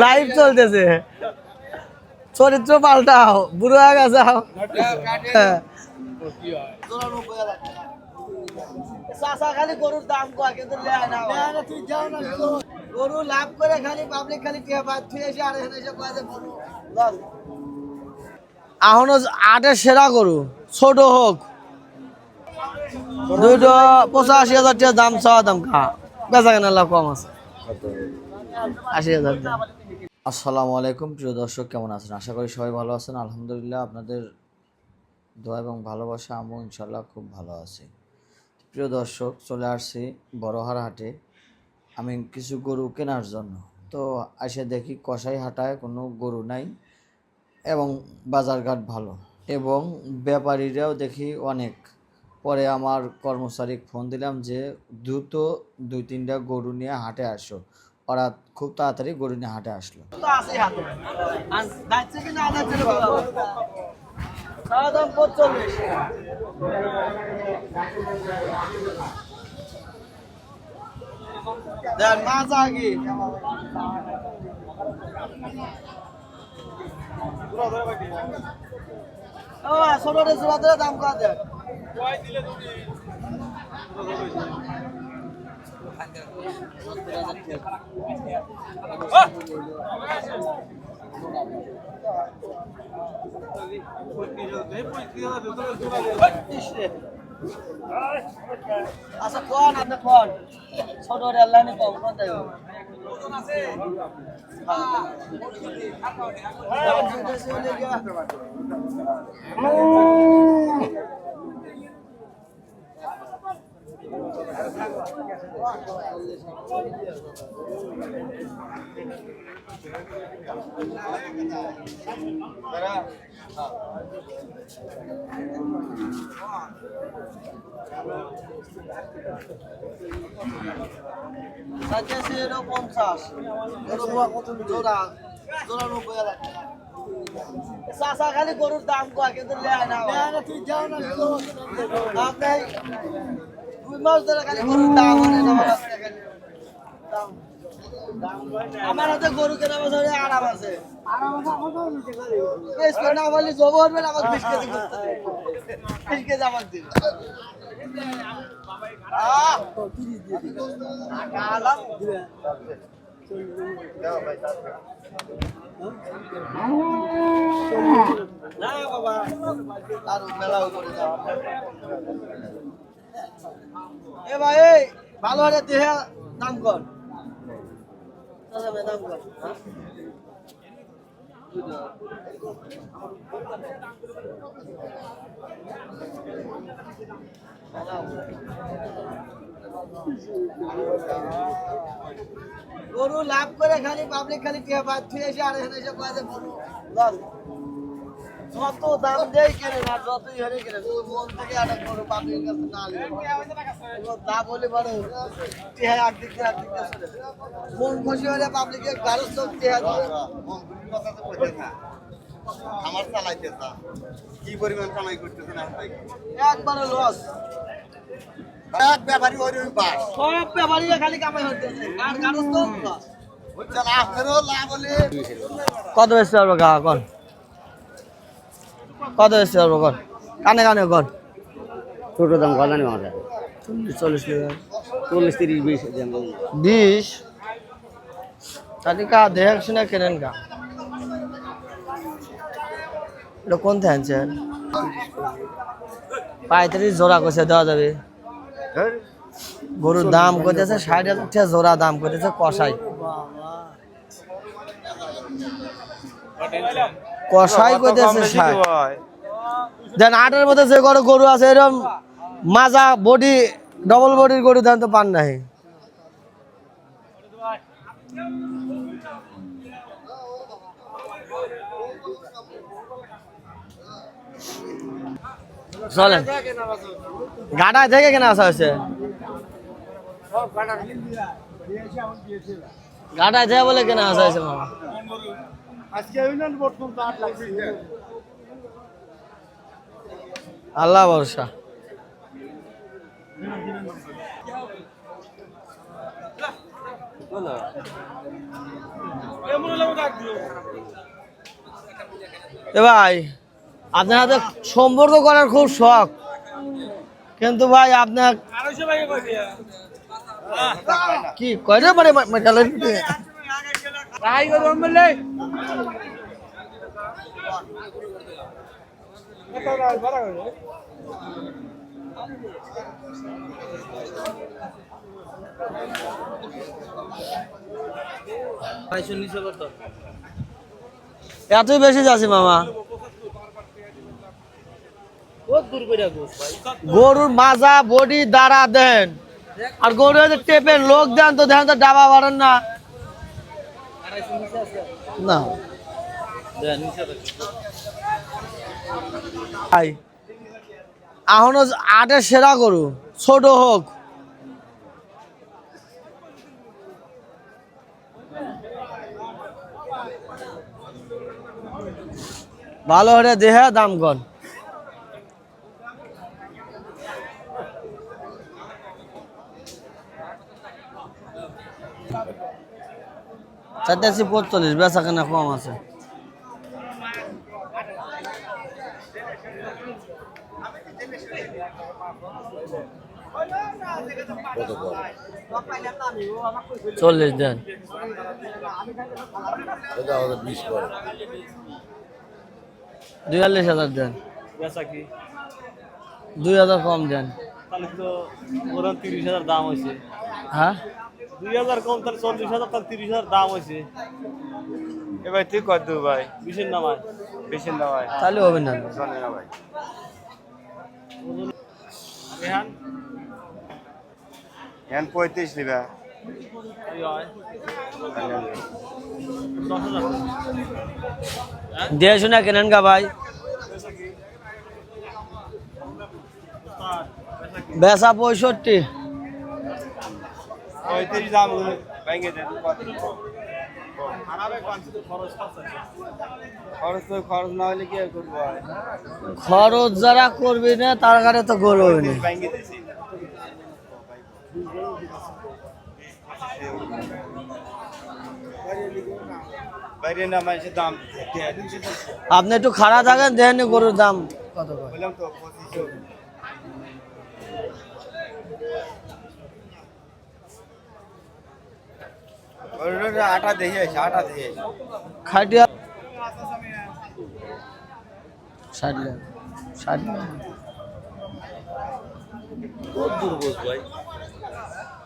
Live চলতেছে, চরিত্র পাল্টাও, বুড়ো হয়ে গেছে। খালি গরুর দাম কয় কিন্তু গরু লাভ করে খালি পাবলিক খালি এখনো 8-এর সেরা গরু, ছোট হোক 85,000 টাকা দাম, চাওয়া দাম খা বেচা কেনা লাভ কম আছে 80,000 টাকা। আসসালামু আলাইকুম প্রিয় দর্শক, কেমন আছেন? আশা করি সবাই ভালো আছেন। আলহামদুলিল্লাহ, আপনাদের দোয়া এবং ভালোবাসা আমু ইনশাল্লাহ খুব ভালো আছি। প্রিয় দর্শক, চলে আসছি বড়হার হাটে আমি কিছু গরু কেনার জন্য। তো এসে দেখি কসাই হাটায় কোনো গরু নাই এবং বাজারঘাট ভালো এবং ব্যাপারীরাও দেখি অনেক। পরে আমার কর্মচারীকে ফোন দিলাম যে দ্রুত 2-3টা গরু নিয়ে হাটে আসো। ওরা খুব তাড়াতাড়ি গরু নিয়ে হাটে আসলো। দাম কত দেয়? আচ্ছা কোন আপনি কোন ছোট রেললাইনে কম কোন দেব খালি গরুর দাম কয় কিন্তু আপনি 2 মাস ধরে খালি গরুর দাম আমার হাতে গরু কেনা বছরে আরাম আছে। না বলি জব হবে না, আমার 20 কেজি 20 কেজি আমার দিন না বাবা আর মেলাও করে যাও। এ ভাই ভালো হলে দেহে দাম কর, দাম কর। গরু লাভ করে খালি পাবলিক খালি এসে আর এখানে এসে কয়ে গরু যত দাম দেয় কেনে না, যতই হলে কেনে মন থেকে একটা গরু পাবলিকের কাছে না দাম হলে বড় একদিক দিয়ে মন খুশি হলে পাবলিকের গাড়ি চোখ আমার চালাইতেছে কি পরিমাণ কামাই করতেছে না একবারে লস। এক ব্যাপারী ওই পাস সব ব্যাপারী খালি কামাই হইতেছে আর গাড়ি তো লস হচ্ছে লাভ করো, লাভ হলে কত বেশি পারবো গা কর, কত বেশি পারবো কর, কানে কানে কর। ছোট দাম কত জানি আমার 40 টাকা 40, 30, 20 20 তাহলে কা দেখ শুনে কেনেন কা। এটা কোন থাকছেন 35 জোড়া কইছে দেওয়া যাবে। গরুর দাম কইতেছে 60,000 টাকা জোড়া দাম কইতেছে কসাই। কসাই কইতেছে 60। দেন 8-এর মধ্যে যে গরু আছে এরকম মাজা বডি ডবল বডির গরু দেন তো পান নাই। চলেন গাড়ায় থেকে কেনা আসা হয়েছে, গাড়ায় থেকে বলে কেনা আসা হয়েছে মামা। আল্লাহ ভরসা। এ ভাই আপনার হাতে সম্পর্ক করার খুব শখ, কিন্তু ভাই আপনার কি কয়টা পারে মেটালের এতই বেশি যাচ্ছে মামা। গরুর মাজা বডি দাঁড়া দেন, আর গরু টেপের লোক দেন তো দেখেন তো ডাবা বাড়েন না না ভাই। এখনো আটের সেরা গরু, ছোট হোক। ভালো হলে দেহে দাম কর। চারটাশি 45, বেচা কেনা কম আছে। চল্লিশ দেন, 42,000 দেন, 2,000 কম দেন। তাহলে তো ওরা 30,000 দাম হয়েছে। হ্যাঁ 2,000 কম, তাহলে 40,000, তাহলে 30,000 দাম হয়েছে। এ ভাই তুই কত দেব ভাই? বিশের নামায় বেশি না ভাই, তাহলে হবে না। জানি না ভাই। রেহান এখন 35 নিবা। এই হয় 10,000। দিয়ে শুনে কেনেন গা ভাই, বেচা 65। 35 দাম ভেঙে দেন। খরচ তো খরচ না হলে কি আর করবো ভাই? খরচ যারা করবি না তার কাছে তো গরু হবে না। ভেঙে দিছি। বাইরে না মানুষের দাম আপনি একটু খাড়া থাকেন, দেখেন গরুর দাম কত করে। বললাম তো 2500। ওটা আটা দেখে আসে, আটা দেখে আসে। খাটিয়া 60 লাখ 60 লাখ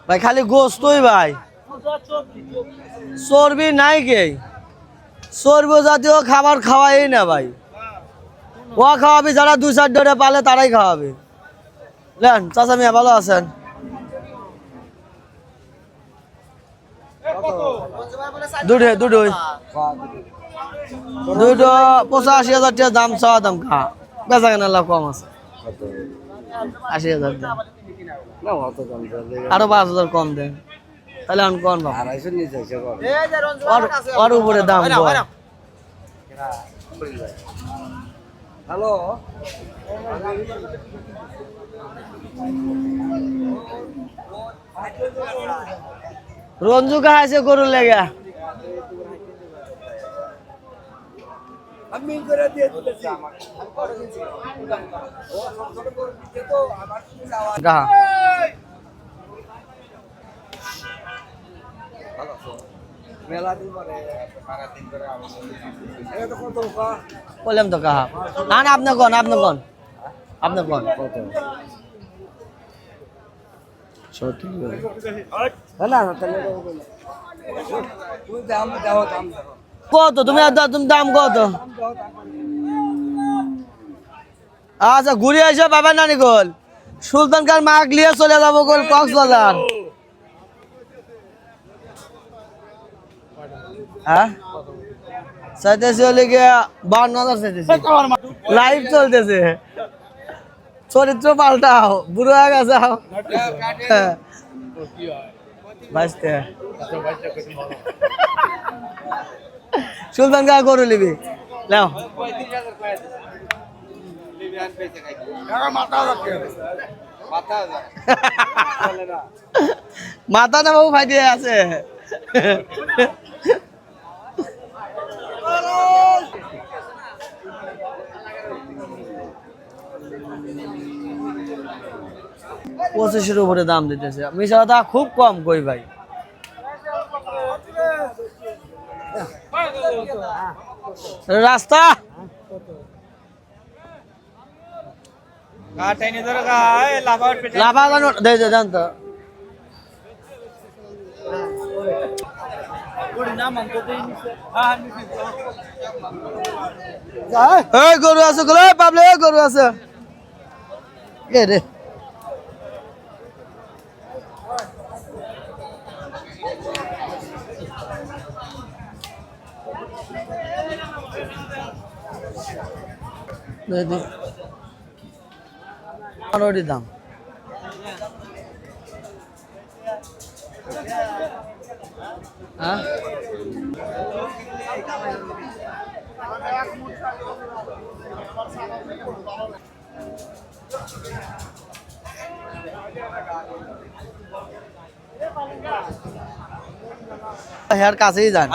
ভাই, খালি গোস্তই ভাই, চর্বি নাই কে। চর্বি জাতীয় খাবার খাওয়াই না ভাই, ও খাওয়াবি যারা 2-4 ডরে পালে তারাই খাওয়াবে। জান চাচা মিয়া ভালো আছেন? দুটো 85,000 টাকা দাম, চাওয়া দাম খা, বেচা কেনা লাভ কম আছে। 80,000 দেন, আরো 5,000 কম দেন, তাহলে আমি কোন বাবা ওর উপরে দাম বল। হ্যালো রঞ্জু কাহা আছে গরুর লেগা? কাহা বললাম তো কাহা না না, আপনি কোন কত? কত তুমি দাম কত? আচ্ছা ঘুরে এসে বাবা নানি গোল সুলতানকার মাগ লিয়ে চলে যাবো গোল কক্সবাজার। হ্যাঁ চাইতেছি হলে গিয়ে 52,000 চাইতেছি। লাইভ চলতেছে, চরিত্র পাল্টাও, বুড়ো হয়ে গেছে। বাঁচতে সুলতান কা গরু লিবি নাও, মাথা না বাবু ফাইটে আছে। 25-এর উপরে দাম দিতেছে। মিশা কথা খুব কম কই ভাই। রাস্তা লাভা দেন তো। গরু আছে পাবলে গরু আছে কে রে দাম হ্যাঁ হেয়ার কাছেই যান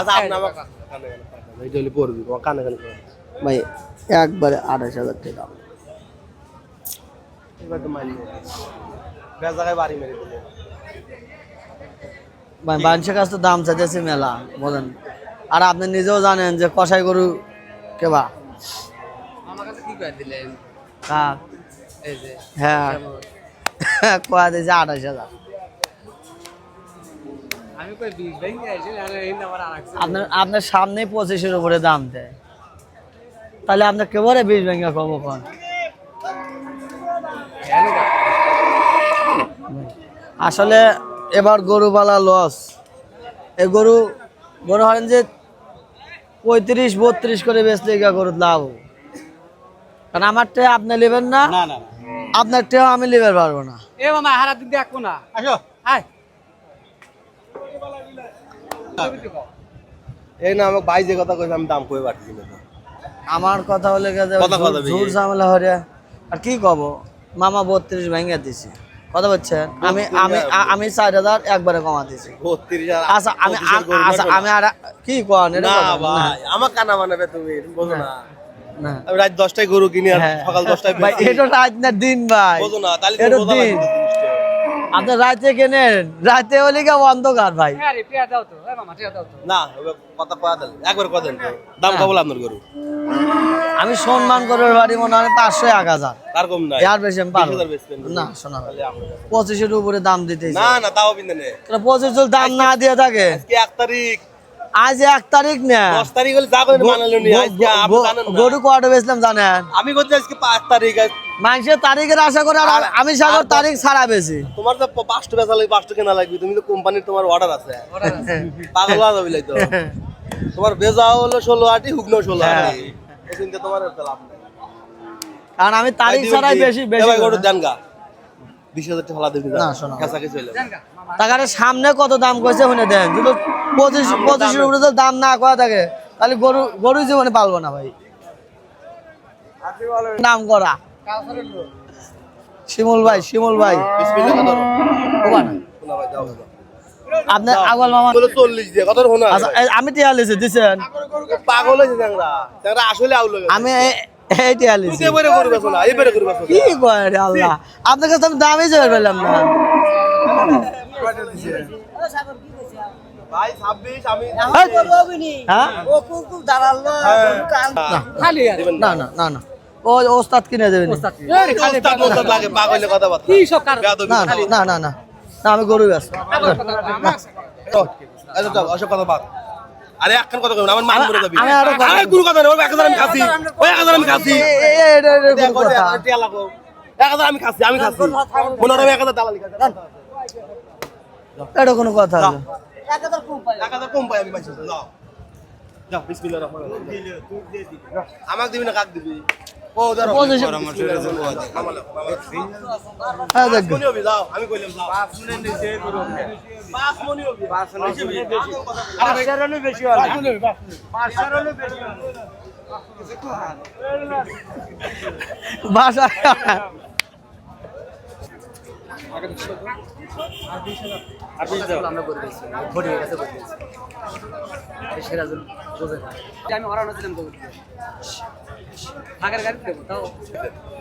ভাই একবারে 28,000 টাকা ভাই মানুষের কাছে তো দাম চাইতেছে মেলা বলেন। আর আপনি নিজেও জানেন যে কষাই গরু কেবা হ্যাঁ কয়া দিয়েছে 28,000। আপনার সামনে 25-এর উপরে দাম দেয়, তাহলে আপনার কেবলে 20 ভেঙে কম কন। আসলে এবার গরু পালা লস। এই গরু হলেন যে 35-32 করে বেচলে গরু লাভ, কারণ আমার টে আপনি নেবেন না, আপনার টেও আমি নেবার পারবো না। এই না আমাকে ভাই যে কথা কইছে আমি দাম কই পারছি না। আমার কথা হলে ঝুর ঝামেলা হরে আর কি কব। মামা 32 ভেঙে দিছি, কথা বলছেন। আমি 4,000 একবারে কমা দিছি। 32,000 আচ্ছা আমি আর কি কোন না ভাই আমার কানা মানাবে তুমি বোঝো না। না আমি রাত 10টায় গরু কিনি আর সকাল 10টায় ভাই এটা রাত না দিন ভাই, বোঝো না তাহলে এটা বোঝা দিন। আপনি রাতে কেনেন, রাতে হলে কি অন্ধকার ভাই। না কথা কয়া দেন একবার কয়া দেন দাম কত বলে আপনার গরু? আমি সম্মান করে বাড়ি মনে হয় 500-1000 তার কম নাই আর বেশি আমি পারবো 20,000 বেচবেন না। শোনা 25-এর উপরে দাম দিতেছি না না তাও বিন্দে নে 25 দাম না দিয়ে থাকে। আজকে 1 তারিখ আজ 1 তারিখ না 10 তারিখ হলে যা করে মানালো নি। আজকে আপনি জানেন না গরু কয়টা বেচলাম জানেন? আমি কইতে আজকে 5 তারিখ মানুষের তারিখের আশা করে আর আমি সাগর তারিখ ছাড়া বেশি। তোমার তো 5টা বেচা লাগবে 5টা কেনা লাগবে, তুমি তো কোম্পানির তোমার অর্ডার আছে পাগল হয়ে যাবে লাই তো। তোমার বেজা হলো 16 আটি হুগনো 16 আটি এই চিন্তা তোমার লাভ নাই, কারণ আমি তারিখ ছাড়াই বেশি ভাই গরু দেন গা 20,000 টাকা হলা দেবি না। শোনো কাঁচা কিছু হইলো টাকার সামনে কত দাম কইছে শুনে দেন। যদি 25-এর উপরে যদি দাম না করা থাকে তাহলে গরু জীবনে পালবো না ভাই। নাম করা শিমুল ভাই বিসমিল্লাহ কত ওবা না শোনা ভাই দাও আপনার আগল মামা বলে 40 দিয়ে কত হোনা আচ্ছা আমি টিয়া লিছি দিছেন পাগল হইছে চ্যাংড়া চ্যাংড়া আসলে আউল লাগে আমি এই টিয়া লিছি। তুই এবারে করবে না এবারে করবে না কি কয় রে আল্লাহ, আপনার কাছে আমি দামই জয় পেলাম না। ভাই 26 আমি হ্যাঁ না না না না ও ওস্তাদ কিনে দেবেন ওস্তাদ লাগে পাগলে কথা বলতে কি সব না না না না না আমি গরু ব্যস্ত। আচ্ছা যাও অসব কথা বাদ। আরে একখান কথা কই আমার মান মরে যাবে। আমি আরো আরে গুরু কথা নেই 1000 আমি খাসি ওই 1000 আমি খাসি এটা কথা টিয়া লাগো 1000 আমি খাসি মনে হয় 1000 দালালি খাসি এটা কোনো কথা না। 1000 কম পাই আমি পাইছি যাও যাও বিসমিল্লাহির রহমানির রহিম আমাকে দিবি না কাক দিবি ও ধরো হ্যাঁ দেখ মনি হবে যাও আমি কইলাম যাও 5 মিনিট নিচে করব 5 মনি হবে 5 নিচে আরে 5 রানে বেশি হয় 5 রানে বেশি হয় ভাষা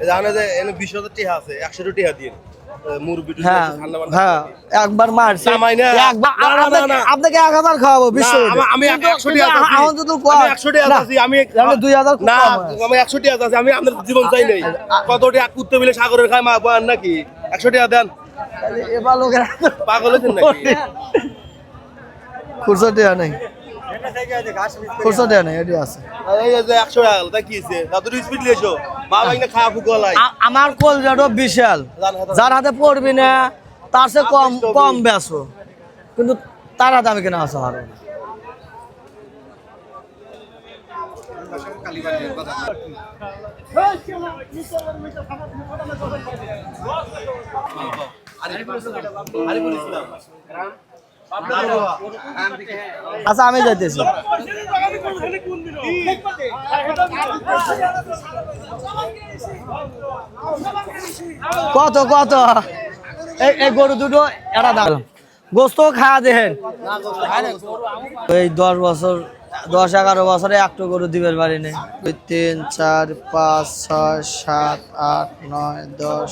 জানো যে এনে 20,000 টাকা আছে 100 টাকা দিয়ে মুরব্বি হ্যাঁ ঠান্ডা মান্ডা হ্যাঁ একবার মারছি জামাই না। একবার না, না, না, না। আপনাকে 1000 খাওয়াবো বিশ্ব আমি 100 টাকা আছি। এখন তো আমি 100 টাকা আছি। আমি 2000 না, আমি 100 টাকা আছি। আমি আপনার জীবন চাই নাই। কত টাকা কুত্তে মিলে সাগরের খায় মা বয়ান নাকি? 100 টাকা দেন। এবার লোকেরা পাগল হয়েছেন নাকি? খুরসা দেয়া নাই খুরসা দেয়া নাই এটি আছে এই যে 100 টাকা গেল, তা কি হইছে? দাদুর স্পিড লিয়েছো। মা ভাই না খাওয়া ফুকলাই। আমার কলজাটো বিশাল যার হাতে পড়বি না তার সে কম কম বেসো কিন্তু তার হাতে আমি কেনা আসা হারো আচ্ছা আমি যাইতেছি কত কত এই গরু দুটো এটা দাম গোস্ত খাওয়া দেখেন এই 10 বছর 10-11 বছরে একটা গরু দিবের বাড়ি নেই 2 3 4 5 6 7 8 9 10